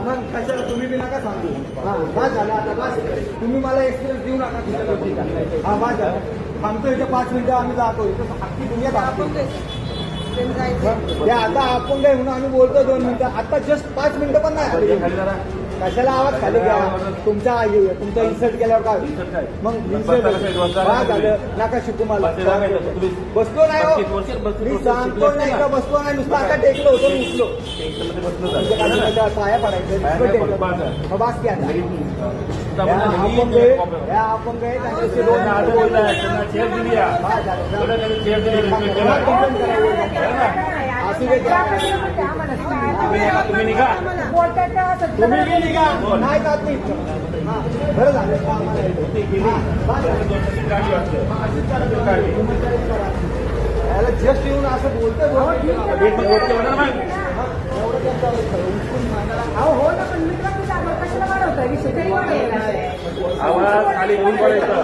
मग कशाला तुम्ही बी नका सांगू. हा बस झालं आता बस. तुम्ही मला एक्सपिरियन्स देऊ नका तुमच्या गोष्टीचा. हा बस झालं. थांबतो इथे 5 मिनिटं आम्ही जातो. इथं अख्खी दुनिया थांबते. ते आता आपण काय म्हणून आम्ही बोलतो 2 मिनिटं. आता जस्ट 5 मिनिटं पण नाही. कशाला आवाज खाली घ्या. तुमचा इन्सर्ट केल्यावर काय मग झालं नका शिकू मला. बसलो नाही हो. मी सांगतो नाही का बसलो नाही. नुसतं आता टेकलो होतो उचलो पाया पडायचं बास की आता आपण काय त्यांच्याशी असू दे. तुम्ही निघा. तुम्ही निघा. नाही जात नाही. बरं झालं. याला जस्ट येऊन असं बोलतोय. हो ना पण मी कशाला वाढवतोय विषय तरी आवाज खाली घेऊन पडायचं.